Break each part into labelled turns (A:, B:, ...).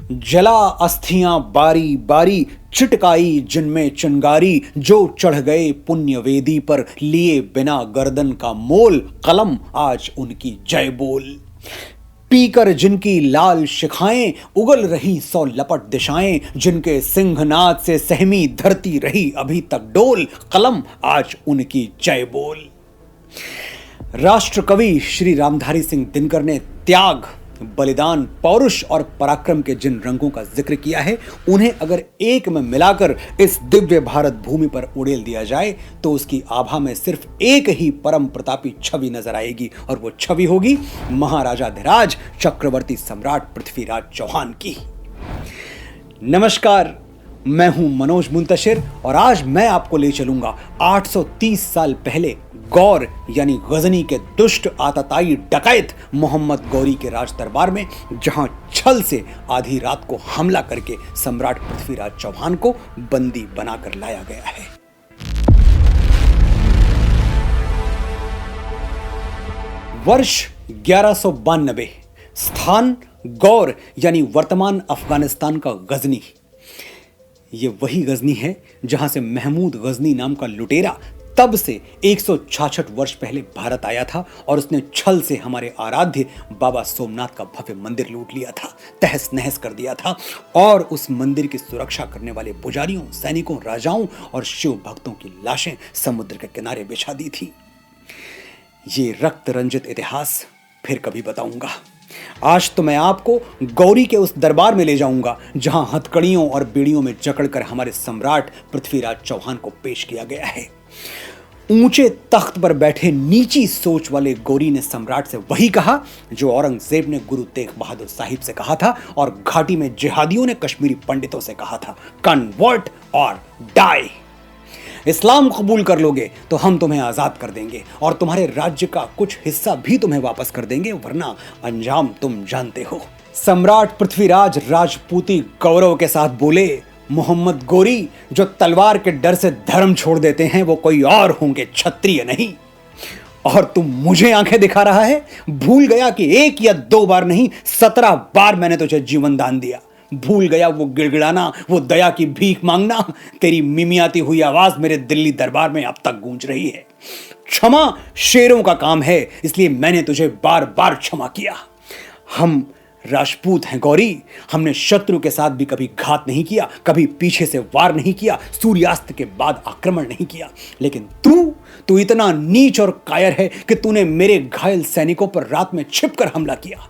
A: जला अस्थियां बारी बारी, चिटकाई जिनमें चिंगारी, जो चढ़ गए पुण्य वेदी पर, लिए बिना गर्दन का मोल, कलम आज उनकी जय बोल। पीकर जिनकी लाल शिखाएं, उगल रही सौ लपट दिशाएं, जिनके सिंहनाद से सहमी धरती रही अभी तक डोल, कलम आज उनकी जय बोल। राष्ट्र कवि श्री रामधारी सिंह दिनकर ने त्याग, बलिदान, पौरुष और पराक्रम के जिन रंगों का जिक्र किया है, उन्हें अगर एक में मिलाकर इस दिव्य भारत भूमि पर उड़ेल दिया जाए तो उसकी आभा में सिर्फ एक ही परम प्रतापी छवि नजर आएगी, और वो छवि होगी महाराजाधिराज चक्रवर्ती सम्राट पृथ्वीराज चौहान की। नमस्कार, मैं हूं मनोज मुंतशिर और आज मैं आपको ले चलूंगा 830 साल पहले गौर यानी गजनी के दुष्ट आतताई डकैत मोहम्मद गौरी के राज दरबार में, जहां छल से आधी रात को हमला करके सम्राट पृथ्वीराज चौहान को बंदी बनाकर लाया गया है। वर्ष 1192, स्थान गौर यानी वर्तमान अफगानिस्तान का गजनी। ये वही गजनी है जहां से महमूद गजनी नाम का लुटेरा तब से 166 वर्ष पहले भारत आया था और उसने छल से हमारे आराध्य बाबा सोमनाथ का भव्य मंदिर लूट लिया था, तहस नहस कर दिया था और उस मंदिर की सुरक्षा करने वाले पुजारियों, सैनिकों, राजाओं और शिव भक्तों की लाशें समुद्र के किनारे बिछा दी थी। ये रक्त रंजित इतिहास फिर कभी बताऊंगा। आज तो मैं आपको गौरी के उस दरबार में ले जाऊंगा जहां हथकड़ियों और बेड़ियों में जकड़कर हमारे सम्राट पृथ्वीराज चौहान को पेश किया गया है। ऊंचे तख्त पर बैठे नीची सोच वाले गौरी ने सम्राट से वही कहा जो औरंगजेब ने गुरु तेग बहादुर साहिब से कहा था और घाटी में जिहादियों ने कश्मीरी पंडितों से कहा था, कन्वर्ट और डाई। इस्लाम कबूल कर लोगे तो हम तुम्हें आजाद कर देंगे और तुम्हारे राज्य का कुछ हिस्सा भी तुम्हें वापस कर देंगे, वरना अंजाम तुम जानते हो। सम्राट पृथ्वीराज राजपूती गौरव के साथ बोले, मोहम्मद गौरी, जो तलवार के डर से धर्म छोड़ देते हैं वो कोई और होंगे, क्षत्रिय नहीं। और तुम मुझे आंखें दिखा रहा है? भूल गया कि 1 या 2 बार नहीं 17 बार मैंने तुझे जीवन दान दिया। भूल गया वो गिड़गिड़ाना, वो दया की भीख मांगना? तेरी मिमियाती हुई आवाज मेरे दिल्ली दरबार में अब तक गूंज रही है। क्षमा शेरों का काम है, इसलिए मैंने तुझे बार बार क्षमा किया। हम राजपूत हैं गौरी, हमने शत्रु के साथ भी कभी घात नहीं किया, कभी पीछे से वार नहीं किया, सूर्यास्त के बाद आक्रमण नहीं किया। लेकिन तू इतना नीच और कायर है कि तूने मेरे घायल सैनिकों पर रात में छिपकर हमला किया।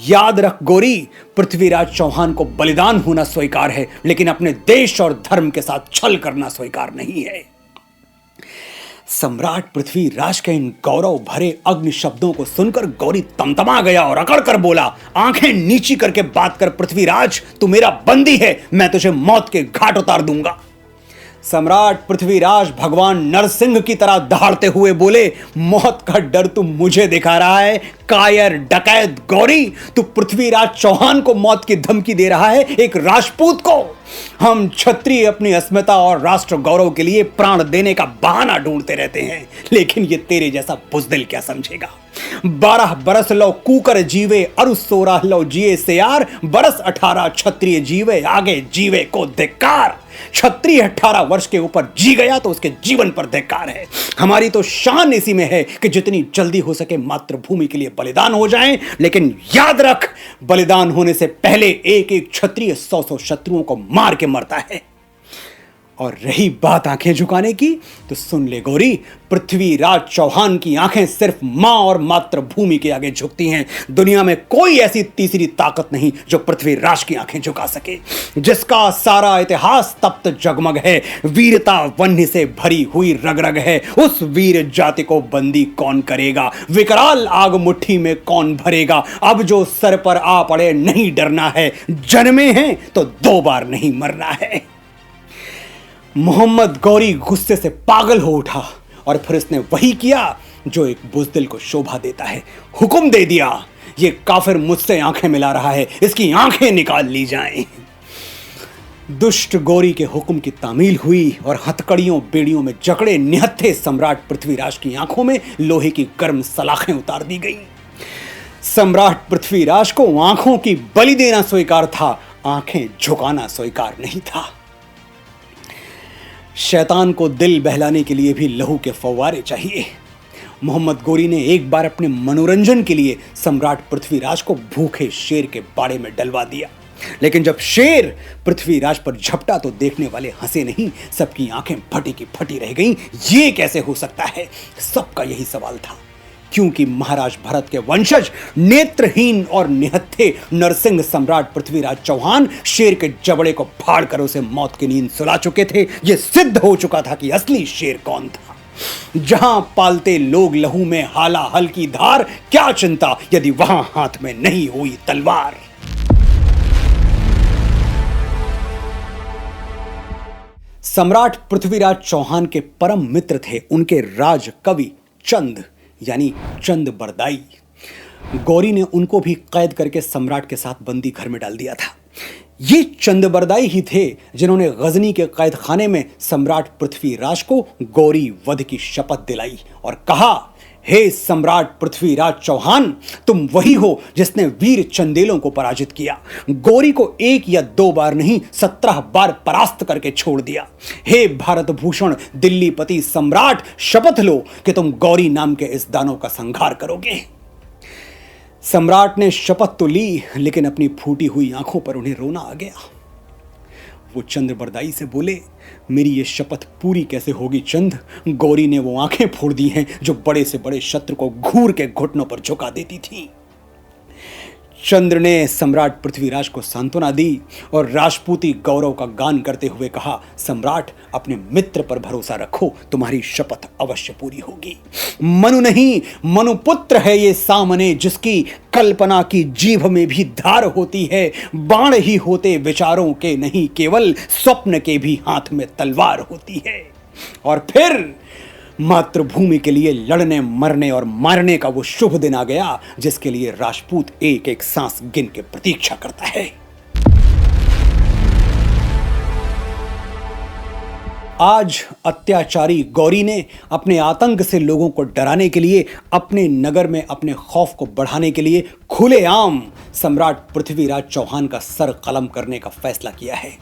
A: याद रख गौरी, पृथ्वीराज चौहान को बलिदान होना स्वीकार है, लेकिन अपने देश और धर्म के साथ छल करना स्वीकार नहीं है। सम्राट पृथ्वीराज के इन गौरव भरे अग्नि शब्दों को सुनकर गौरी तमतमा गया और अकड़ कर बोला, आंखें नीची करके बात कर पृथ्वीराज, तू मेरा बंदी है, मैं तुझे मौत के घाट उतार दूंगा। सम्राट पृथ्वीराज भगवान नरसिंह की तरह दहाड़ते हुए बोले, मौत का डर तू मुझे दिखा रहा है, कायर डकैत गौरी, तू पृथ्वीराज चौहान को मौत की धमकी दे रहा है, एक राजपूत को। हम क्षत्रिय अपनी अस्मिता और राष्ट्र गौरव के लिए प्राण देने का बहाना ढूंढते रहते हैं, लेकिन ये तेरे जैसा बुजदिल क्या समझेगा। 12 बरस लो कूकर जीवे, अरु 16 लो जिए सियार, बरस 18 क्षत्रिय जीवे, आगे जीवे को धिक्कार। क्षत्रिय 18 वर्ष के ऊपर जी गया तो उसके जीवन पर धिक्कार है। हमारी तो शान इसी में है कि जितनी जल्दी हो सके मातृभूमि के लिए बलिदान हो जाएं, लेकिन याद रख, बलिदान होने से पहले एक एक क्षत्रिय 100 शत्रुओं को मार के मरता है। और रही बात आंखें झुकाने की, तो सुन ले गौरी, पृथ्वीराज चौहान की आंखें सिर्फ मां और मातृभूमि के आगे झुकती हैं। दुनिया में कोई ऐसी तीसरी ताकत नहीं जो पृथ्वीराज की आंखें झुका सके, जिसका सारा इतिहास तप्त जगमग है, वीरता वन्य से भरी हुई रग रग है। उस वीर जाति को बंदी कौन करेगा, विकराल आग मुट्ठी में कौन भरेगा। अब जो सर पर आ पड़े नहीं डरना है, जन्मे हैं तो 2 बार नहीं मरना है। मोहम्मद गौरी गुस्से से पागल हो उठा और फिर उसने वही किया जो एक बुजदिल को शोभा देता है। हुक्म दे दिया, ये काफिर मुझसे आंखें मिला रहा है, इसकी आंखें निकाल ली जाएं। दुष्ट गौरी के हुक्म की तामील हुई और हथकड़ियों बेड़ियों में जकड़े निहत्थे सम्राट पृथ्वीराज की आंखों में लोहे की गर्म सलाखें उतार दी गई। सम्राट पृथ्वीराज को आंखों की बलि देना स्वीकार था, आंखें झुकाना स्वीकार नहीं था। शैतान को दिल बहलाने के लिए भी लहू के फव्वारे चाहिए। मोहम्मद गोरी ने एक बार अपने मनोरंजन के लिए सम्राट पृथ्वीराज को भूखे शेर के बाड़े में डलवा दिया, लेकिन जब शेर पृथ्वीराज पर झपटा तो देखने वाले हंसे नहीं, सबकी आंखें फटी की फटी रह गईं। ये कैसे हो सकता है? सबका यही सवाल था, क्योंकि महाराज भरत के वंशज नेत्रहीन और निहत्थे नरसिंह सम्राट पृथ्वीराज चौहान शेर के जबड़े को फाड़कर उसे मौत की नींद सुला चुके थे। यह सिद्ध हो चुका था कि असली शेर कौन था। जहां पालते लोग लहू में हाला हल की धार, क्या चिंता यदि वहां हाथ में नहीं हुई तलवार। सम्राट पृथ्वीराज चौहान के परम मित्र थे उनके राज कवि चंद यानी चंद बरदाई। गौरी ने उनको भी कैद करके सम्राट के साथ बंदी घर में डाल दिया था। ये चंद बरदाई ही थे जिन्होंने गजनी के कैद खाने में सम्राट पृथ्वीराज को गौरी वध की शपथ दिलाई और कहा, हे सम्राट पृथ्वीराज चौहान, तुम वही हो जिसने वीर चंदेलों को पराजित किया, गौरी को 1 या 2 बार नहीं 17 बार परास्त करके छोड़ दिया। हे भारत भूषण दिल्लीपति सम्राट, शपथ लो कि तुम गौरी नाम के इस दानव का संहार करोगे। सम्राट ने शपथ तो ली, लेकिन अपनी फूटी हुई आंखों पर उन्हें रोना आ गया। वो चंद्र बरदाई से बोले, मेरी ये शपथ पूरी कैसे होगी चंद? गौरी ने वो आंखें फोड़ दी हैं जो बड़े से बड़े शत्रु को घूर के घुटनों पर झुका देती थी। चंद्र ने सम्राट पृथ्वीराज को सांत्वना दी और राजपूती गौरव का गान करते हुए कहा, सम्राट अपने मित्र पर भरोसा रखो, तुम्हारी शपथ अवश्य पूरी होगी। मनु नहीं, मनुपुत्र है ये सामने, जिसकी कल्पना की जीभ में भी धार होती है। बाण ही होते विचारों के नहीं, केवल स्वप्न के भी हाथ में तलवार होती है। और फिर मातृभूमि के लिए लड़ने मरने और मारने का वो शुभ दिन आ गया जिसके लिए राजपूत एक एक सांस गिन के प्रतीक्षा करता है। आज अत्याचारी गौरी ने अपने आतंक से लोगों को डराने के लिए, अपने नगर में अपने खौफ को बढ़ाने के लिए खुलेआम सम्राट पृथ्वीराज चौहान का सर कलम करने का फैसला किया है।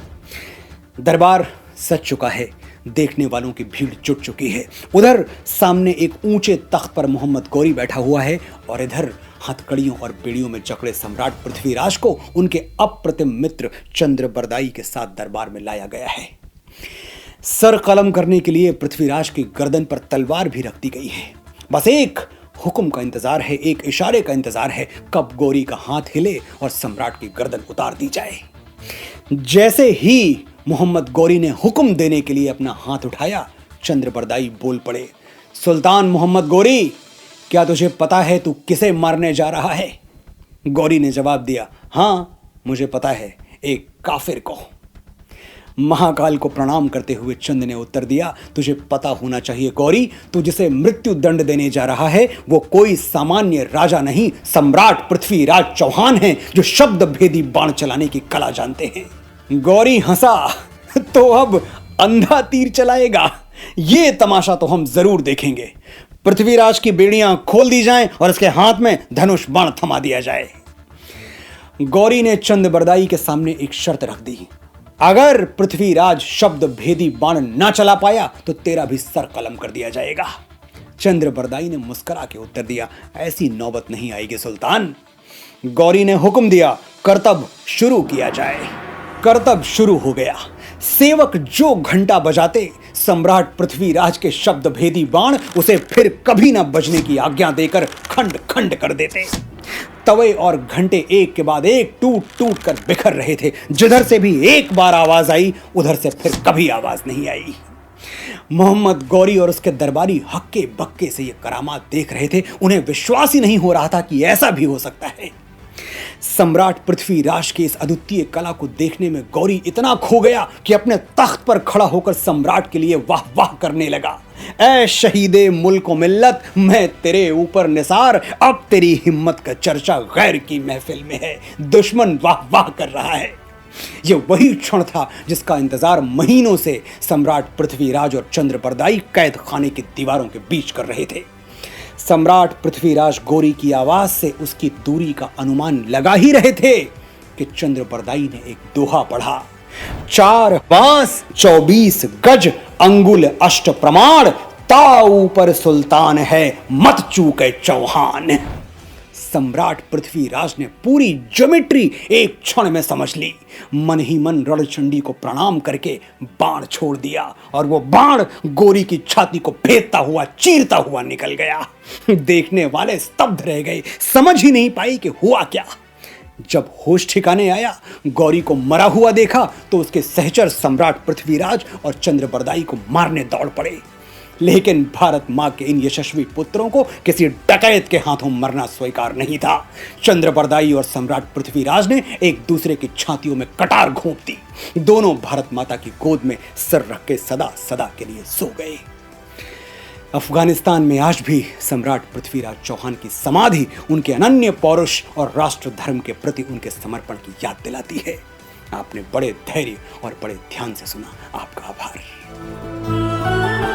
A: दरबार सज चुका है, देखने वालों की भीड़ जुट चुकी है। उधर सामने एक ऊंचे तख्त पर मोहम्मद गौरी बैठा हुआ है और इधर हथकड़ियों और बेड़ियों में जकड़े सम्राट पृथ्वीराज को उनके अप्रतिम मित्र चंद्र बरदाई के साथ दरबार में लाया गया है। सर कलम करने के लिए पृथ्वीराज की गर्दन पर तलवार भी रख दी गई है। बस एक हुक्म का इंतजार है, एक इशारे का इंतजार है, कब गौरी का हाथ हिले और सम्राट की गर्दन उतार दी जाए। जैसे ही मोहम्मद गौरी ने हुक्म देने के लिए अपना हाथ उठाया, चंद्र बरदाई बोल पड़े, सुल्तान मोहम्मद गौरी, क्या तुझे पता है तू किसे मारने जा रहा है? गौरी ने जवाब दिया, हाँ मुझे पता है, एक काफिर को। महाकाल को प्रणाम करते हुए चंद ने उत्तर दिया, तुझे पता होना चाहिए गौरी, तू जिसे मृत्यु दंड देने जा रहा है वो कोई सामान्य राजा नहीं, सम्राट पृथ्वीराज चौहान है, जो शब्द भेदी बाण चलाने की कला जानते हैं। गौरी हंसा, तो अब अंधा तीर चलाएगा, ये तमाशा तो हम जरूर देखेंगे। पृथ्वीराज की बेड़ियां खोल दी जाएं और इसके हाथ में धनुष बाण थमा दिया जाए। गौरी ने चंद बरदाई के सामने एक शर्त रख दी, अगर पृथ्वीराज शब्द भेदी बाण ना चला पाया तो तेरा भी सर कलम कर दिया जाएगा। चंद्र बरदाई ने मुस्कुरा के उत्तर दिया, ऐसी नौबत नहीं आएगी सुल्तान। गौरी ने हुक्म दिया, कर्तव्य शुरू किया जाए। कर्तव्य शुरू हो गया। सेवक जो घंटा बजाते, सम्राट पृथ्वीराज के शब्द भेदी बाण उसे फिर कभी ना बजने की आज्ञा देकर खंड खंड कर देते। तवे और घंटे एक के बाद एक टूट टूट कर बिखर रहे थे। जिधर से भी एक बार आवाज आई, उधर से फिर कभी आवाज नहीं आई। मोहम्मद गौरी और उसके दरबारी हक्के बक्के से ये करामात देख रहे थे। उन्हें विश्वास ही नहीं हो रहा था कि ऐसा भी हो सकता है। सम्राट पृथ्वीराज की इस अद्वितीय कला को देखने में गौरी इतना खो गया कि अपने तख्त पर खड़ा होकर सम्राट के लिए वाह वाह करने लगा। ऐ शहीदे मुल्क व मिल्लत, मैं तेरे ऊपर निसार, अब तेरी हिम्मत का चर्चा गैर की महफिल में है। दुश्मन वाह वाह कर रहा है। यह वही क्षण था जिसका इंतजार महीनों से सम्राट पृथ्वीराज और चंद्र बरदाई कैद खाने की दीवारों के बीच कर रहे थे। सम्राट पृथ्वीराज गौरी की आवाज से उसकी दूरी का अनुमान लगा ही रहे थे कि चंद्रबरदाई ने एक दोहा पढ़ा, 4 बांस 24 गज अंगुल अष्ट प्रमाण, ताऊ पर सुल्तान है मत चूके चौहान। सम्राट पृथ्वीराज ने पूरी ज्योमेट्री एक क्षण में समझ ली। मन ही मन रणचंडी को प्रणाम करके बाण छोड़ दिया और वो बाण गोरी की छाती को भेदता हुआ चीरता हुआ निकल गया। देखने वाले स्तब्ध रह गए, समझ ही नहीं पाई कि हुआ क्या। जब होश ठिकाने आया, गौरी को मरा हुआ देखा तो उसके सहचर सम्राट पृथ्वीराज और चंद्रबरदाई को मारने दौड़ पड़े। लेकिन भारत मां के इन यशस्वी पुत्रों को किसी डकैत के हाथों मरना स्वीकार नहीं था। चंद्रबरदाई और सम्राट पृथ्वीराज ने एक दूसरे की छातियों में कटार घोंप दी। दोनों भारत माता की गोद में सिर रख के सदा सदा के लिए सो गए। अफगानिस्तान में आज भी सम्राट पृथ्वीराज चौहान की समाधि उनके अनन्य पौरुष और राष्ट्र धर्म के प्रति उनके समर्पण की याद दिलाती है। आपने बड़े धैर्य और बड़े ध्यान से सुना, आपका आभार।